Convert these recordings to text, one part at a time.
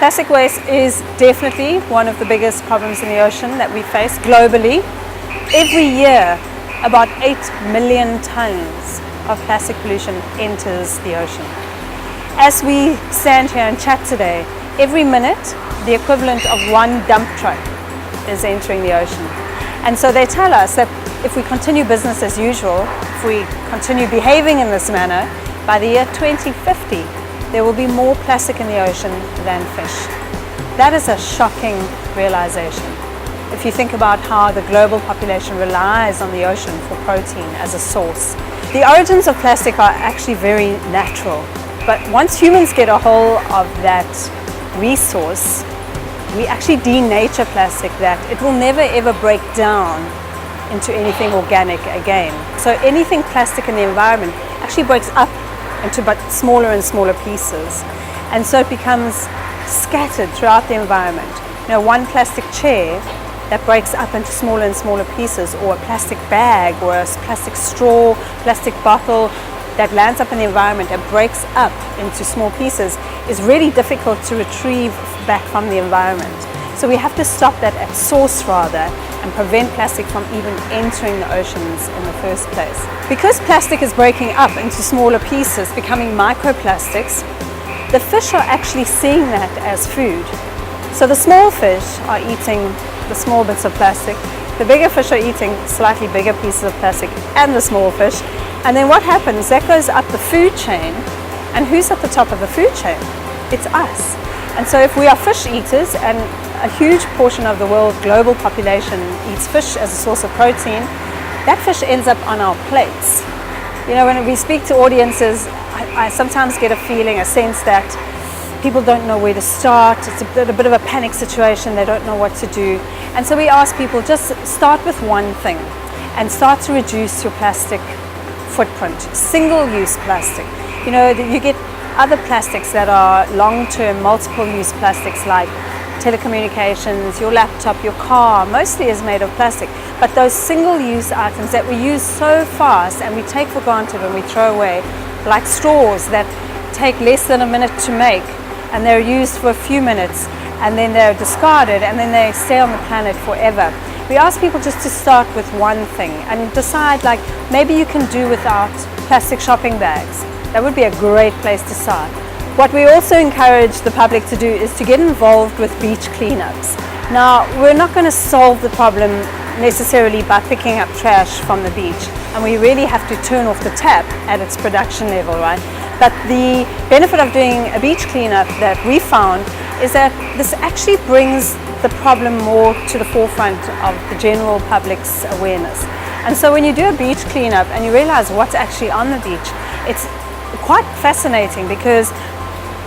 Plastic waste is definitely one of the biggest problems in the ocean that we face globally. Every year, about 8 million tons of plastic pollution enters the ocean. As we stand here and chat today, every minute, the equivalent of one dump truck is entering the ocean. And so they tell us that if we continue business as usual, if we continue behaving in this manner, by the year 2050, there will be more plastic in the ocean than fish. That is a shocking realization. If you think about how the global population relies on the ocean for protein as a source. The origins of plastic are actually very natural, but once humans get a hold of that resource, we actually denature plastic that it will never ever break down into anything organic again. So anything plastic in the environment actually breaks up into but smaller and smaller pieces. And so it becomes scattered throughout the environment. You know, one plastic chair that breaks up into smaller and smaller pieces, or a plastic bag, or a plastic straw, plastic bottle that lands up in the environment and breaks up into small pieces is really difficult to retrieve back from the environment. So we have to stop that at source rather and prevent plastic from even entering the oceans in the first place. Because plastic is breaking up into smaller pieces, becoming microplastics, the fish are actually seeing that as food. So the small fish are eating the small bits of plastic, the bigger fish are eating slightly bigger pieces of plastic and the small fish. And then what happens? That goes up the food chain, and who's at the top of the food chain? It's us. And so if we are fish eaters, and a huge portion of the world's global population eats fish as a source of protein, that fish ends up on our plates. You know, when we speak to audiences, I sometimes get a feeling, a sense that people don't know where to start. It's a bit of a panic situation. They don't know what to do. And so we ask people, just start with one thing and start to reduce your plastic footprint. Single-use plastic. You know, you get other plastics that are long-term, multiple-use plastics like telecommunications, your laptop, your car, mostly is made of plastic. But those single-use items that we use so fast and we take for granted and we throw away, like straws that take less than a minute to make, and they're used for a few minutes, and then they're discarded, and then they stay on the planet forever. We ask people just to start with one thing and decide, like, maybe you can do without plastic shopping bags. That would be a great place to start. What we also encourage the public to do is to get involved with beach cleanups. Now, we're not going to solve the problem necessarily by picking up trash from the beach, and we really have to turn off the tap at its production level, right? But the benefit of doing a beach cleanup that we found is that this actually brings the problem more to the forefront of the general public's awareness. And so when you do a beach cleanup and you realize what's actually on the beach, it's quite fascinating, because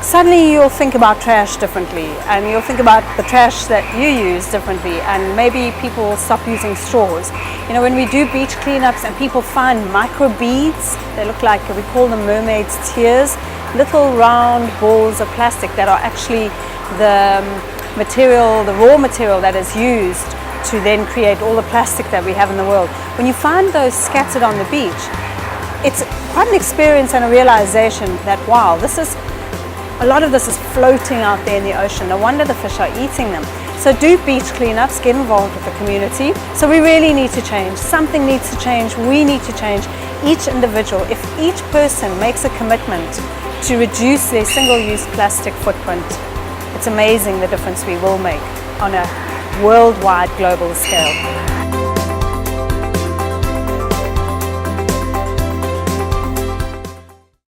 suddenly you'll think about trash differently, and you'll think about the trash that you use differently, and maybe people will stop using straws. You know, when we do beach cleanups and people find micro beads, they look like, we call them mermaid's tears, little round balls of plastic that are actually the material, the raw material that is used to then create all the plastic that we have in the world. When you find those scattered on the beach, it's quite an experience and a realization that, wow, a lot of this is floating out there in the ocean. No wonder the fish are eating them. So do beach cleanups, get involved with the community. So we really need to change. Something needs to change. We need to change. Each individual, if each person makes a commitment to reduce their single-use plastic footprint, it's amazing the difference we will make on a worldwide global scale.